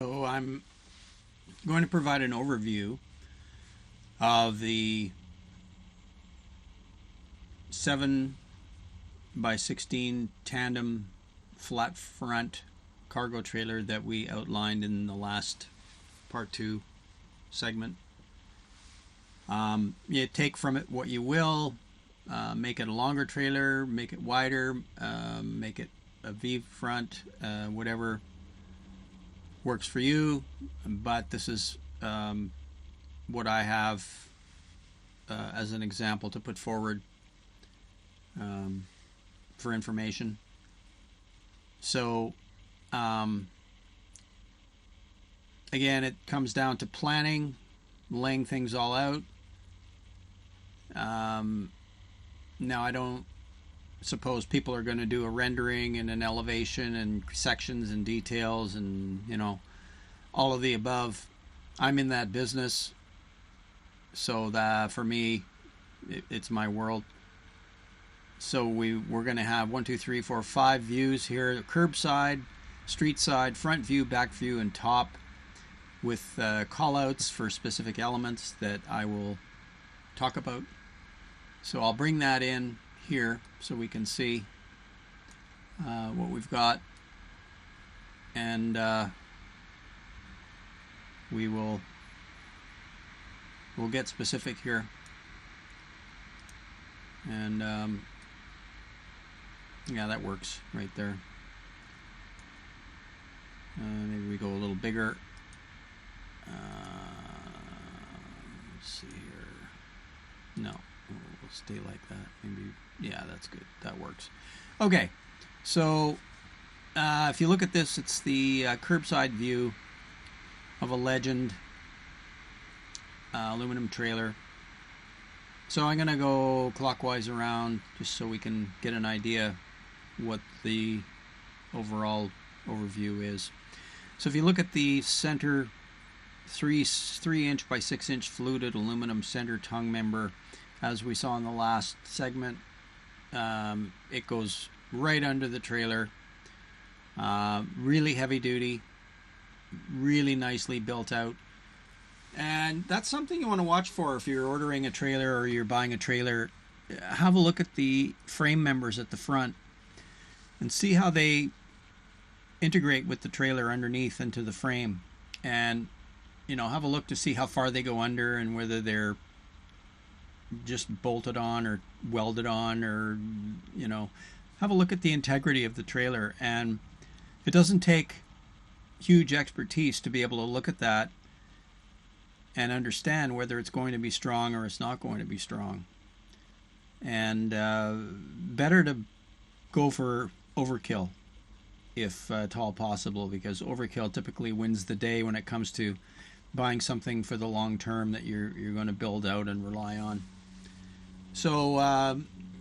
So I'm going to provide an overview of the 7 by 16 tandem flat front cargo trailer that we outlined in the last part 2 segment. You take from it what you will. Make it a longer trailer, make it wider, make it a V front, whatever works for you, but this is what I have as an example to put forward for information. So again, it comes down to planning, laying things all out. Now I don't suppose people are going to do a rendering and an elevation and sections and details and, you know, all of the above. I'm in that business, so that for me it's my world. So we're going to have 1, 2, 3, 4, 5 views here: curbside, street side, front view, back view, and top, with call outs for specific elements that I will talk about. So I'll bring that in here so we can see what we've got, and we'll get specific here, and yeah, that works right there. Maybe we go a little bigger. Let's see here. No, we'll stay like that. Maybe. Yeah, that's good. That works. Okay, so if you look at this, it's the curbside view of a Legend aluminum trailer. So I'm going to go clockwise around just so we can get an idea what the overall overview is. So if you look at the center 3-inch by 6-inch fluted aluminum center tongue member, as we saw in the last segment, it goes right under the trailer. Really heavy duty, really nicely built out, and that's something you want to watch for if you're ordering a trailer or you're buying a trailer. Have a look at the frame members at the front and see how they integrate with the trailer underneath into the frame, and have a look to see how far they go under and whether they're just bolted on or welded on, or have a look at the integrity of the trailer. And it doesn't take huge expertise to be able to look at that and understand whether it's going to be strong or it's not going to be strong. And better to go for overkill if at all possible, because overkill typically wins the day when it comes to buying something for the long term that you're going to build out and rely on. So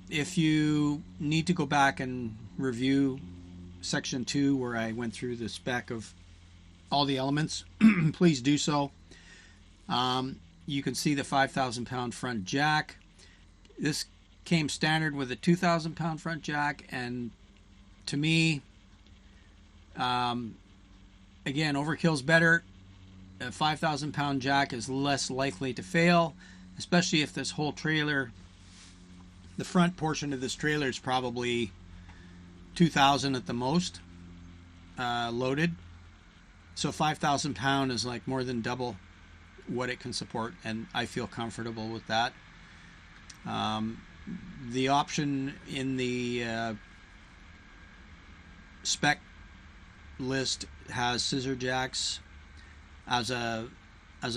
if you need to go back and review section 2 where I went through the spec of all the elements, please do so. You can see the 5,000 pound front jack. This came standard with a 2,000 pound front jack, and to me, again, overkill's better. A 5,000 pound jack is less likely to fail, especially if this whole trailer, the front portion of this trailer, is probably 2,000 at the most loaded. So 5,000 pound is like more than double what it can support, and I feel comfortable with that. The option in the spec list has scissor jacks as an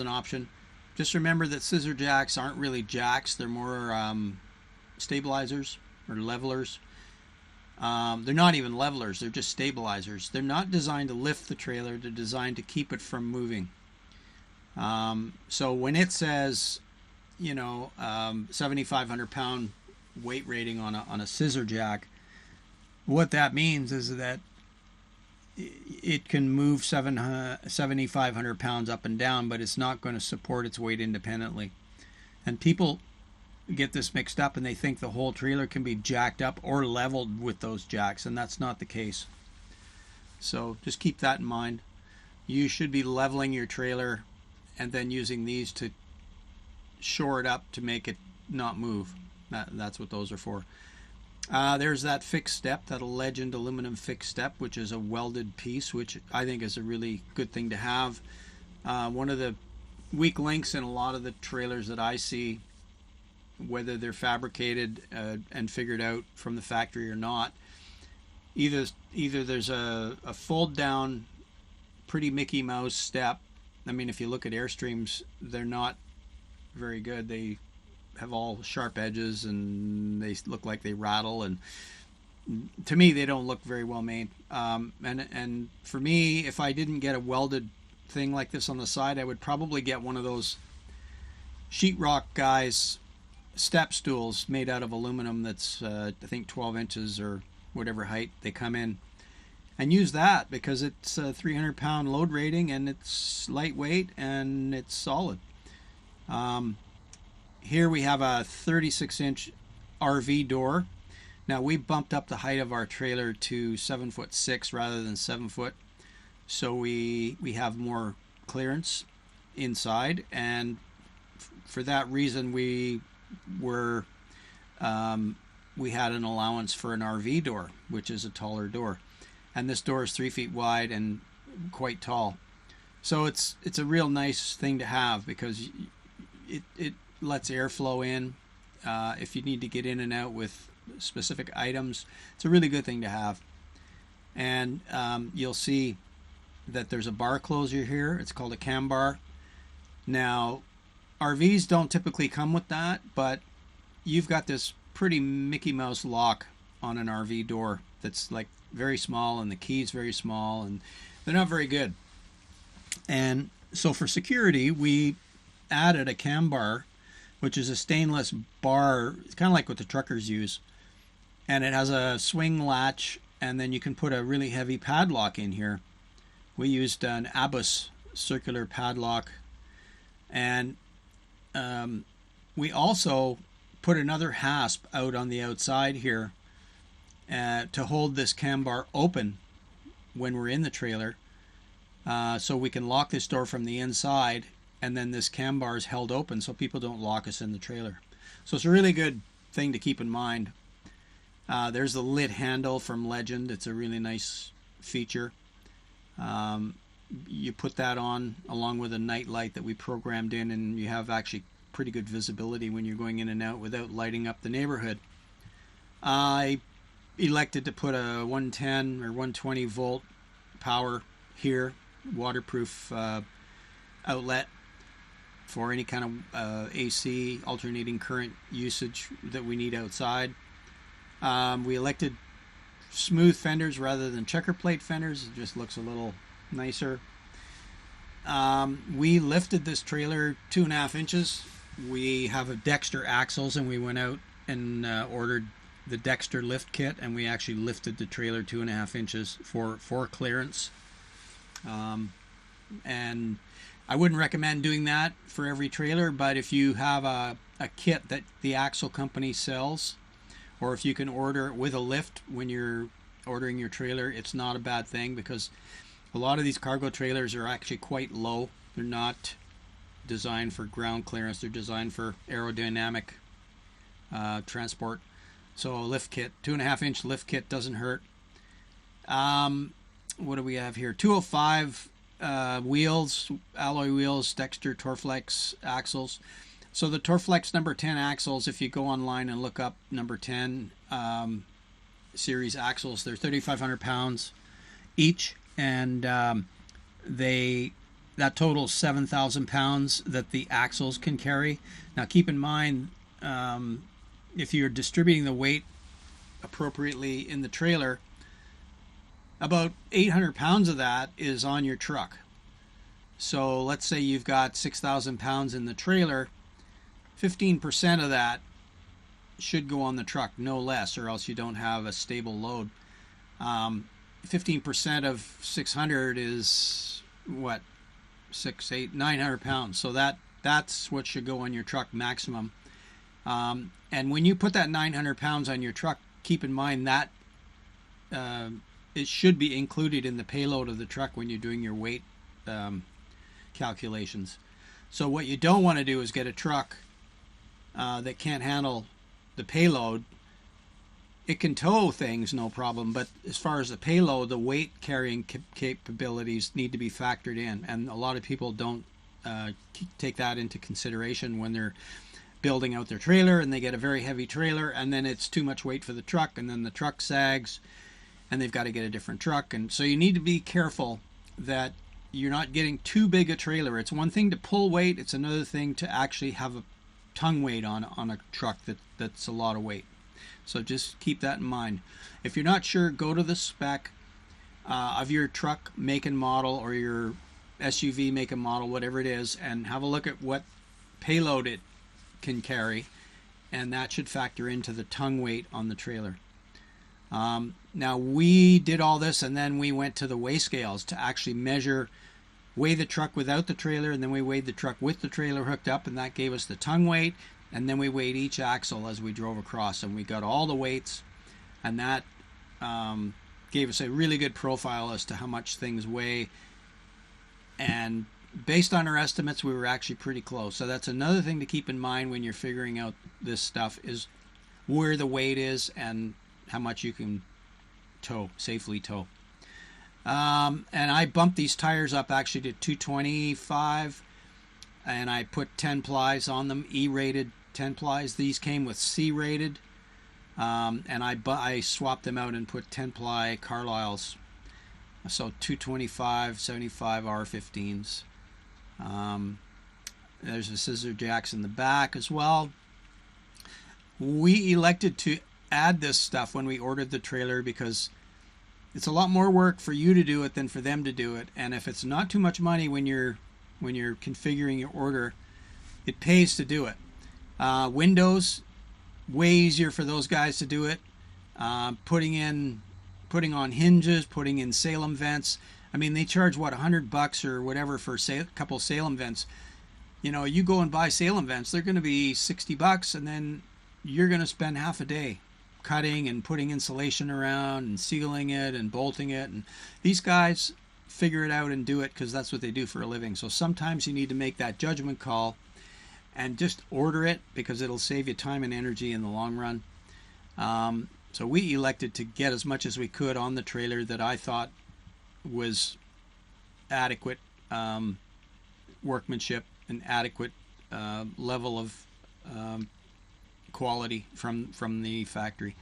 option. Just remember that scissor jacks aren't really jacks; they're more stabilizers or levelers. They're not even levelers; they're just stabilizers. They're not designed to lift the trailer; they're designed to keep it from moving. So when it says, 7,500 pound weight rating on a scissor jack, what that means is that it can move 7,500 pounds up and down, but it's not going to support its weight independently. And people get this mixed up and they think the whole trailer can be jacked up or leveled with those jacks, and that's not the case. So just keep that in mind. you should be leveling your trailer and then using these to shore it up to make it not move. That's what those are for. There's that fixed step, that Legend aluminum fixed step, which is a welded piece, which I think is a really good thing to have. One of the weak links in a lot of the trailers that I see, whether they're fabricated and figured out from the factory or not, either there's a fold down pretty Mickey Mouse step. I mean, if you look at Airstreams, they're not very good. They have all sharp edges and they look like they rattle, and to me they don't look very well made. And for me, if I didn't get a welded thing like this on the side, I would probably get one of those sheetrock guys step stools made out of aluminum that's I think 12 inches or whatever height they come in, and use that because it's a 300-pound load rating and it's lightweight and it's solid. Here we have a 36-inch RV door. Now we bumped up the height of our trailer to 7'6" rather than 7 foot, so we have more clearance inside, and for that reason we had an allowance for an RV door, which is a taller door, and this door is 3 feet wide and quite tall. So it's a real nice thing to have because it lets airflow in. If you need to get in and out with specific items, it's a really good thing to have. And you'll see that there's a bar closure here. It's called a cam bar. Now, RVs don't typically come with that, but you've got this pretty Mickey Mouse lock on an RV door that's like very small, and the key's very small, and they're not very good. And so for security, we added a cam bar, which is a stainless bar. It's kind of like what the truckers use, and it has a swing latch, and then you can put a really heavy padlock in here. We used an Abus circular padlock, and we also put another hasp out on the outside here to hold this cam bar open when we're in the trailer, so we can lock this door from the inside, and then this cam bar is held open so people don't lock us in the trailer. So it's a really good thing to keep in mind. There's the lit handle from Legend. It's a really nice feature. You put that on along with a night light that we programmed in, and you have actually pretty good visibility when you're going in and out without lighting up the neighborhood. I elected to put a 110 or 120 volt power here, waterproof outlet for any kind of AC alternating current usage that we need outside. We elected smooth fenders rather than checker plate fenders. It just looks a little nicer. We lifted this trailer 2.5 inches. We have a Dexter axles, and we went out and ordered the Dexter lift kit, and we actually lifted the trailer 2.5 inches for clearance. And I wouldn't recommend doing that for every trailer, but if you have a kit that the axle company sells, or if you can order it with a lift when you're ordering your trailer, it's not a bad thing, because a lot of these cargo trailers are actually quite low. They're not designed for ground clearance. They're designed for aerodynamic transport. So a lift kit, 2.5 inch lift kit doesn't hurt. What do we have here? 205 wheels, alloy wheels, Dexter Torflex axles. So the Torflex number 10 axles, if you go online and look up number 10 series axles, they're 3,500 pounds each, and that totals 7,000 pounds that the axles can carry. Now keep in mind, if you're distributing the weight appropriately in the trailer, about 800 pounds of that is on your truck. So let's say you've got 6,000 pounds in the trailer, 15% of that should go on the truck, no less, or else you don't have a stable load. 15% of 600 is what? 6, 8, 900 pounds. So that's what should go on your truck maximum. And when you put that 900 pounds on your truck, keep in mind that it should be included in the payload of the truck when you're doing your weight calculations. So what you don't want to do is get a truck that can't handle the payload. It can tow things, no problem, but as far as the payload, the weight carrying capabilities need to be factored in, and a lot of people don't take that into consideration when they're building out their trailer, and they get a very heavy trailer, and then it's too much weight for the truck, and then the truck sags, and they've got to get a different truck. And so you need to be careful that you're not getting too big a trailer. It's one thing to pull weight, it's another thing to actually have a tongue weight on a truck that's a lot of weight. So just keep that in mind. If you're not sure, go to the spec of your truck make and model, or your SUV make and model, whatever it is, and have a look at what payload it can carry, and that should factor into the tongue weight on the trailer. Now we did all this, and then we went to the weigh scales to actually weigh the truck without the trailer, and then we weighed the truck with the trailer hooked up, and that gave us the tongue weight. And then we weighed each axle as we drove across, and we got all the weights, and that gave us a really good profile as to how much things weigh. And based on our estimates, we were actually pretty close. So that's another thing to keep in mind when you're figuring out this stuff, is where the weight is and how much you can safely tow. And I bumped these tires up actually to 225, and I put 10 plies on them, E-rated 10 plies. These came with C-rated, and I swapped them out and put 10 ply Carlisles. So 225, 75 R15s. There's the scissor jacks in the back as well. We elected to add this stuff when we ordered the trailer because it's a lot more work for you to do it than for them to do it. And if it's not too much money when you're configuring your order, it pays to do it. Windows, way easier for those guys to do it. Putting on hinges, putting in Salem vents. I mean, they charge what, $100 or whatever for a couple Salem vents. You know, you go and buy Salem vents, they're going to be $60, and then you're going to spend half a day cutting and putting insulation around and sealing it and bolting it. And these guys figure it out and do it because that's what they do for a living. So sometimes you need to make that judgment call and just order it, because it'll save you time and energy in the long run. So we elected to get as much as we could on the trailer that I thought was adequate workmanship and adequate level of quality from the factory.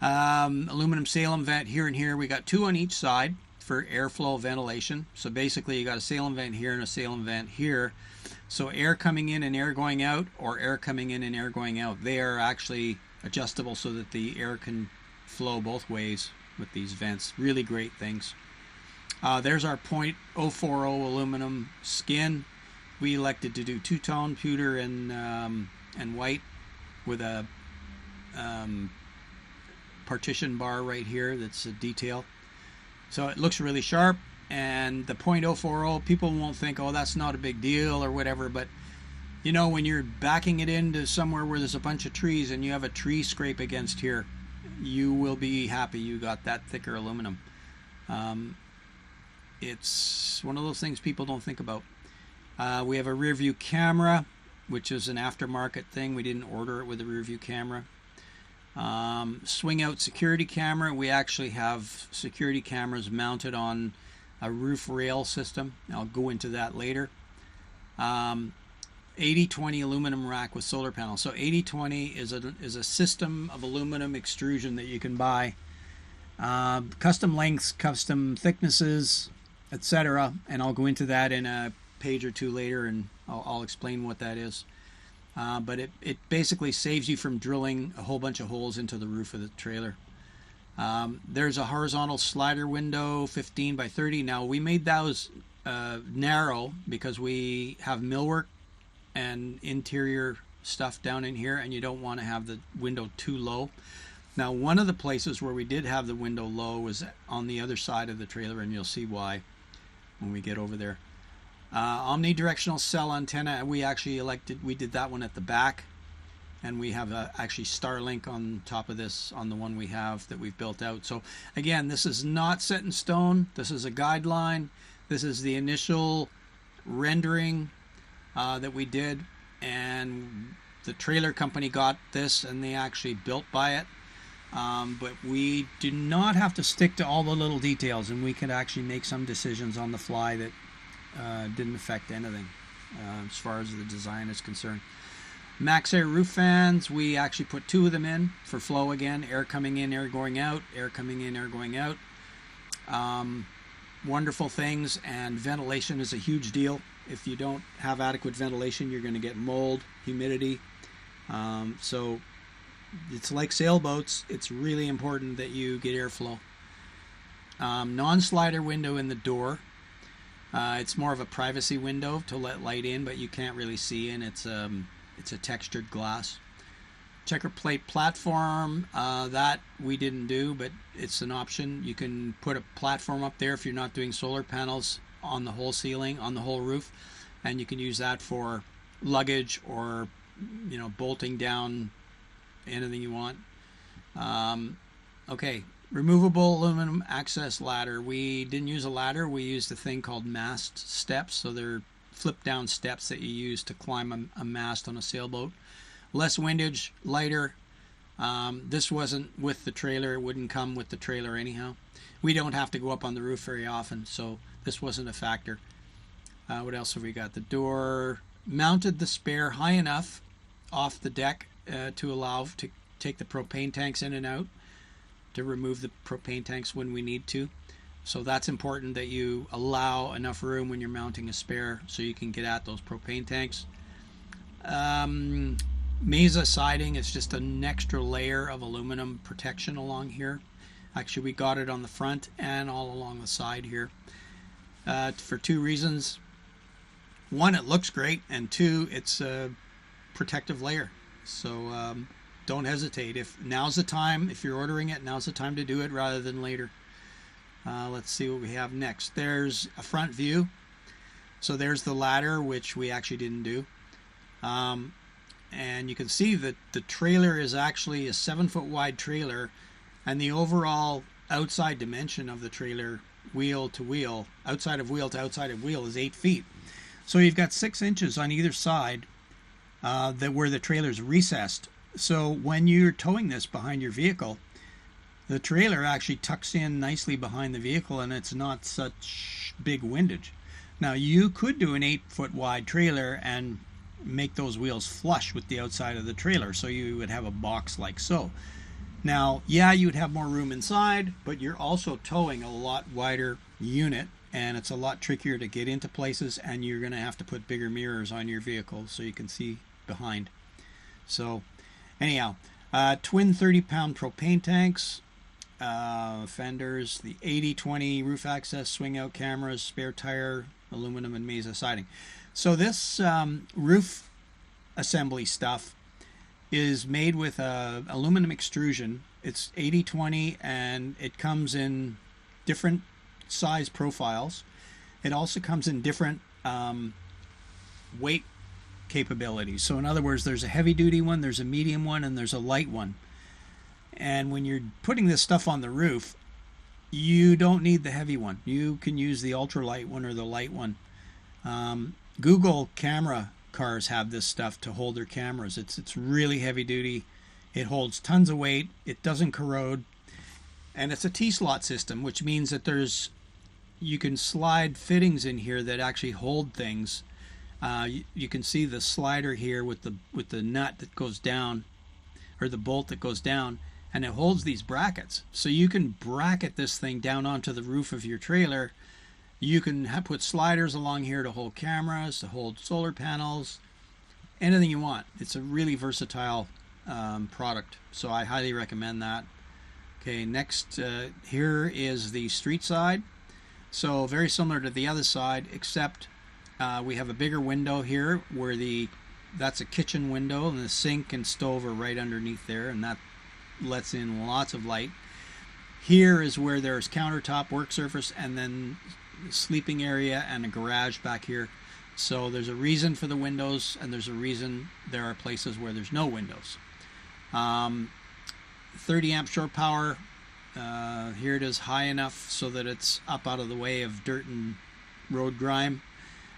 Aluminum Salem vent here and here. We got 2 on each side for airflow ventilation. So basically you got a Salem vent here and a Salem vent here. So air coming in and air going out, or air coming in and air going out, they are actually adjustable so that the air can flow both ways with these vents. Really great things. There's our .040 aluminum skin. We elected to do two-tone pewter and white with a partition bar right here that's a detail. So it looks really sharp. And the .040, people won't think, oh, that's not a big deal or whatever, but you know, when you're backing it into somewhere where there's a bunch of trees and you have a tree scrape against here, you will be happy you got that thicker aluminum. It's one of those things people don't think about. We have a rear view camera, which is an aftermarket thing. We didn't order it with a rear view camera. Swing out security camera. We actually have security cameras mounted on a roof rail system. I'll go into that later. 80-20 aluminum rack with solar panels. So 80-20 is a system of aluminum extrusion that you can buy. Custom lengths, custom thicknesses, etc. And I'll go into that in a page or two later, and I'll explain what that is. But it basically saves you from drilling a whole bunch of holes into the roof of the trailer. There's a horizontal slider window, 15 by 30. Now we made those narrow because we have millwork and interior stuff down in here, and you don't want to have the window too low. Now one of the places where we did have the window low was on the other side of the trailer, and you'll see why when we get over there. Omnidirectional cell antenna, we did that one at the back, and we have actually Starlink on top of this on the one we have that we've built out. So again, this is not set in stone. This is a guideline. This is the initial rendering that we did, and the trailer company got this and they actually built by it. But we do not have to stick to all the little details, and we could actually make some decisions on the fly that didn't affect anything as far as the design is concerned. Max Air roof fans, we actually put 2 of them in for flow again, air coming in, air going out, air coming in, air going out. Wonderful things, and ventilation is a huge deal. If you don't have adequate ventilation, you're going to get mold, humidity. So it's like sailboats. It's really important that you get airflow. Non-slider window in the door. It's more of a privacy window to let light in, but you can't really see in. It's a textured glass. Checker plate platform, that we didn't do, but it's an option. You can put a platform up there if you're not doing solar panels on the whole ceiling, on the whole roof, and you can use that for luggage or, you know, bolting down anything you want. Okay, removable aluminum access ladder. We didn't use a ladder. We used a thing called mast steps. So they're flip down steps that you use to climb a mast on a sailboat. Less windage, lighter. This wasn't with the trailer. It wouldn't come with the trailer anyhow. We don't have to go up on the roof very often, so this wasn't a factor. What else have we got? The door mounted the spare high enough off the deck to allow to take the propane tanks in and out, to remove the propane tanks when we need to. So that's important, that you allow enough room when you're mounting a spare so you can get at those propane tanks. Mesa siding is just an extra layer of aluminum protection along here. Actually, we got it on the front and all along the side here for 2 reasons. 1, it looks great, and 2, it's a protective layer. So don't hesitate. If now's the time, if you're ordering it, now's the time to do it rather than later. Let's see what we have next. There's a front view. So there's the ladder, which we actually didn't do. And you can see that the trailer is actually a 7-foot wide trailer, and the overall outside dimension of the trailer, wheel to wheel, outside of wheel to outside of wheel, is 8 feet. So you've got 6 inches on either side where the trailer's recessed. So when you're towing this behind your vehicle, the trailer actually tucks in nicely behind the vehicle, and it's not such big windage. Now, you could do an 8-foot wide trailer and make those wheels flush with the outside of the trailer, so you would have a box like so. Now, yeah, you would have more room inside, but you're also towing a lot wider unit, and it's a lot trickier to get into places, and you're going to have to put bigger mirrors on your vehicle so you can see behind. So anyhow, twin 30-pound propane tanks, fenders, the 80/20 roof access, swing out cameras, spare tire, aluminum and Mesa siding. So this roof assembly stuff is made with aluminum extrusion. It's 80/20, and it comes in different size profiles. It also comes in different weight capabilities. So in other words, there's a heavy duty one, there's a medium one, and there's a light one. And when you're putting this stuff on the roof, you don't need the heavy one. You can use the ultralight one or the light one. Google camera cars have this stuff to hold their cameras. It's really heavy duty. It holds tons of weight. It doesn't corrode. And it's a T-slot system, which means that you can slide fittings in here that actually hold things. You can see the slider here with the nut that goes down, or the bolt that goes down, and it holds these brackets. So you can bracket this thing down onto the roof of your trailer. You can put sliders along here to hold cameras, to hold solar panels, anything you want. It's a really versatile product, so I highly recommend that. Okay, next here is the street side. So very similar to the other side, except we have a bigger window here where that's a kitchen window, and the sink and stove are right underneath there, and that lets in lots of light. Here is where there's countertop, work surface, and then sleeping area and a garage back here. So there's a reason for the windows, and there's a reason there are places where there's no windows. 30 amp shore power. Here it is high enough so that it's up out of the way of dirt and road grime,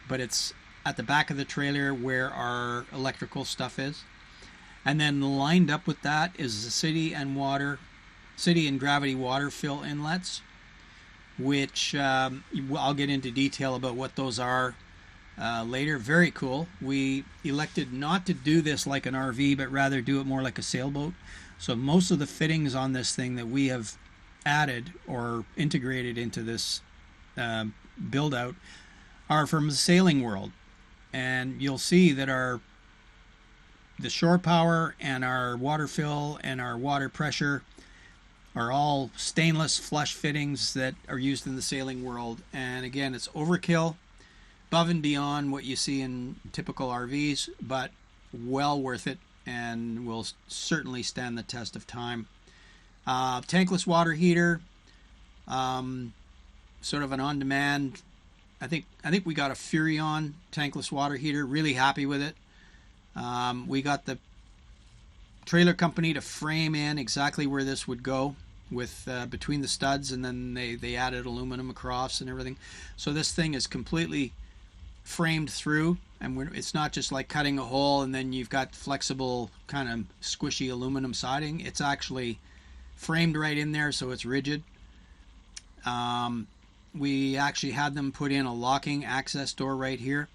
but it's at the back of the trailer where our electrical stuff is. And then lined up with that is the city and gravity water fill inlets, which I'll get into detail about what those are later. Very cool. We elected not to do this like an RV, but rather do it more like a sailboat. So most of the fittings on this thing that we have added or integrated into this build out are from the sailing world. And you'll see that the shore power and our water fill and our water pressure are all stainless flush fittings that are used in the sailing world. And again, it's overkill, above and beyond what you see in typical RVs, but well worth it and will certainly stand the test of time. Tankless water heater, sort of an on-demand. I think we got a Furrion tankless water heater. Really happy with it. We got the trailer company to frame in exactly where this would go with between the studs, and then they added aluminum across and everything. So this thing is completely framed through, and it's not just like cutting a hole and then you've got flexible kind of squishy aluminum siding. It's actually framed right in there, so it's rigid. We actually had them put in a locking access door right here.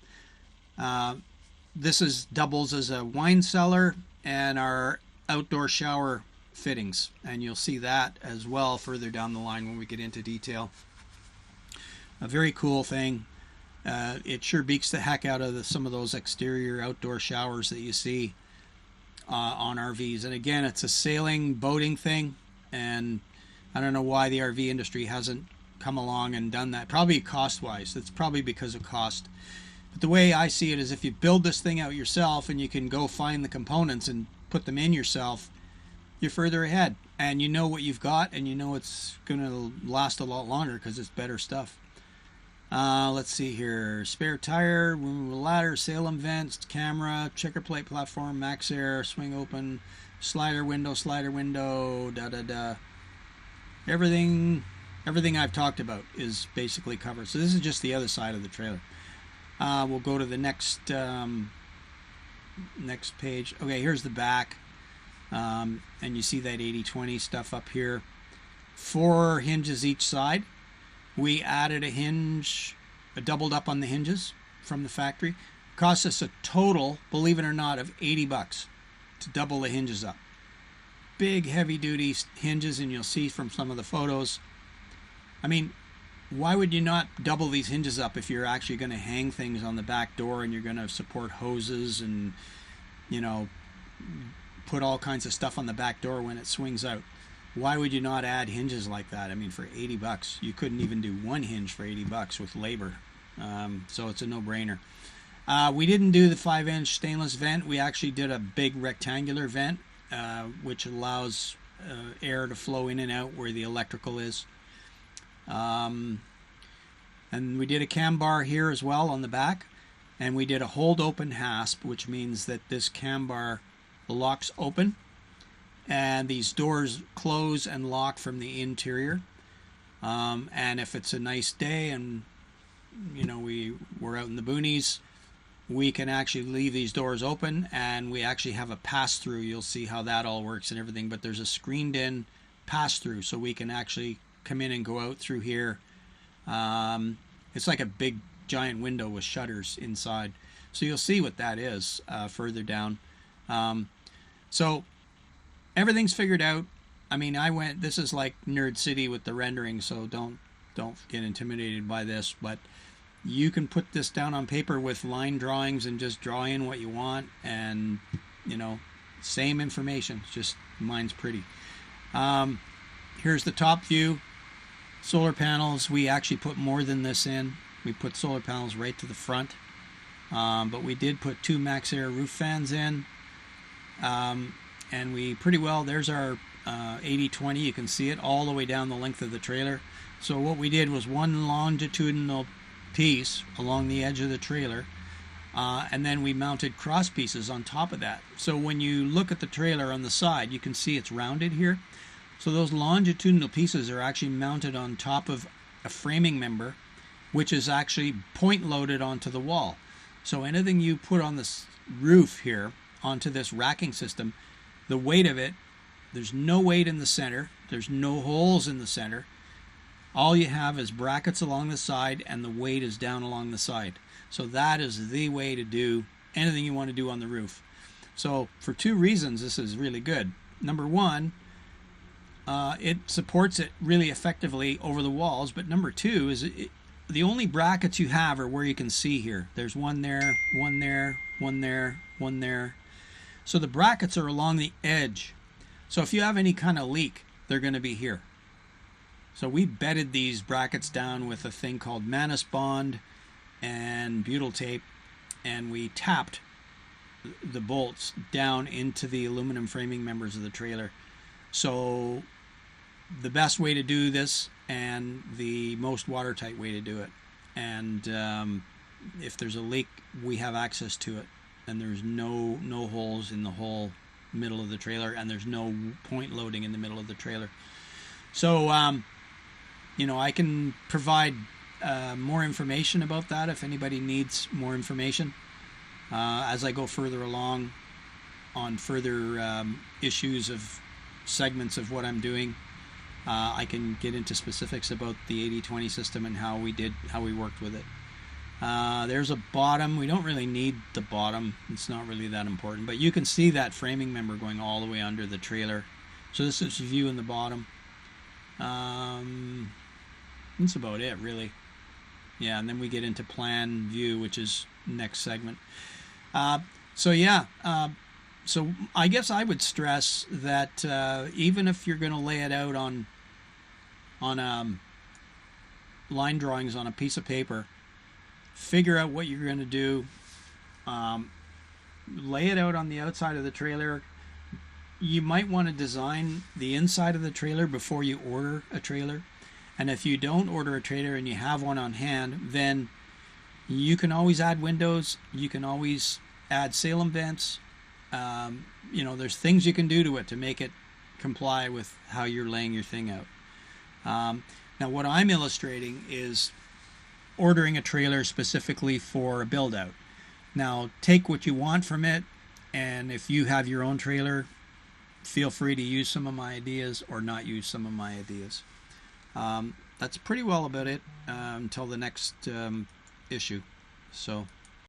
This doubles as a wine cellar and our outdoor shower fittings, and you'll see that as well further down the line when we get into detail. A very cool thing. It sure beats the heck out of some of those exterior outdoor showers that you see on RVs. And again, it's a sailing, boating thing, and I don't know why the RV industry hasn't come along and done that. Probably cost-wise. It's probably because of cost. But the way I see it is if you build this thing out yourself and you can go find the components and put them in yourself, you're further ahead. And you know what you've got, and you know it's going to last a lot longer because it's better stuff. Let's see here. Spare tire, removable ladder, Salem vents, camera, checker plate platform, max air, swing open, slider window, da-da-da. Everything I've talked about is basically covered. So this is just the other side of the trailer. We'll go to the next page. Okay, here's the back. And you see that 80-20 stuff up here. 4 hinges each side. We added a hinge, doubled up on the hinges from the factory. Cost us a total, believe it or not, of $80 to double the hinges up. Big heavy-duty hinges, and you'll see from some of the photos. I mean, why would you not double these hinges up if you're actually going to hang things on the back door and you're going to support hoses and, you know, put all kinds of stuff on the back door when it swings out? Why would you not add hinges like that? I mean, for $80, you couldn't even do one hinge for $80 with labor. So it's a no-brainer. We didn't do the 5-inch stainless vent. We actually did a big rectangular vent, which allows air to flow in and out where the electrical is. And we did a cam bar here as well on the back, and we did a hold open hasp, which means that this cam bar locks open and these doors close and lock from the interior. And if it's a nice day and you know we're out in the boonies, we can actually leave these doors open, and we actually have a pass-through. You'll see how that all works and everything, but there's a screened in pass-through, so we can actually come in and go out through here. It's like a big giant window with shutters inside, so you'll see what that is further down. So everything's figured out. I mean, this is like Nerd City with the rendering, so don't get intimidated by this, but you can put this down on paper with line drawings and just draw in what you want, and you know, same information, just mine's pretty. Here's the top view. Solar panels, we actually put more than this in. We put solar panels right to the front, but we did put 2 max air roof fans in, and we pretty well, there's our 80-20. You can see it all the way down the length of the trailer. So what we did was one longitudinal piece along the edge of the trailer, and then we mounted cross pieces on top of that. So when you look at the trailer on the side, you can see it's rounded here. So those longitudinal pieces are actually mounted on top of a framing member, which is actually point loaded onto the wall. So anything you put on this roof here onto this racking system, the weight of it, there's no weight in the center, there's no holes in the center. All you have is brackets along the side, and the weight is down along the side. So that is the way to do anything you want to do on the roof. So for two reasons, this is really good. Number one, it supports it really effectively over the walls. But number two is the only brackets you have are where you can see here. There's one there, one there, one there, one there. So the brackets are along the edge. So if you have any kind of leak, they're going to be here. So we bedded these brackets down with a thing called Manus Bond and butyl tape, and we tapped the bolts down into the aluminum framing members of the trailer. So the best way to do this and the most watertight way to do it. And if there's a leak, we have access to it, and there's no holes in the whole middle of the trailer, and there's no point loading in the middle of the trailer. So I can provide more information about that if anybody needs more information as I go further along on further issues of segments of what I'm doing. I can get into specifics about the 80-20 system and how we worked with it. There's a bottom. We don't really need the bottom. It's not really that important, but you can see that framing member going all the way under the trailer. So this is view in the bottom. That's about it, really. Yeah, and then we get into plan view, which is next segment. So I guess I would stress that even if you're going to lay it out on line drawings on a piece of paper, figure out what you're going to do. Lay it out on the outside of the trailer. You might want to design the inside of the trailer before you order a trailer. And if you don't order a trailer and you have one on hand, then you can always add windows. You can always add Salem vents. There's things you can do to it to make it comply with how you're laying your thing out. Now, what I'm illustrating is ordering a trailer specifically for a build out. Now, take what you want from it, and if you have your own trailer, feel free to use some of my ideas or not use some of my ideas. That's pretty well about it until the next issue. So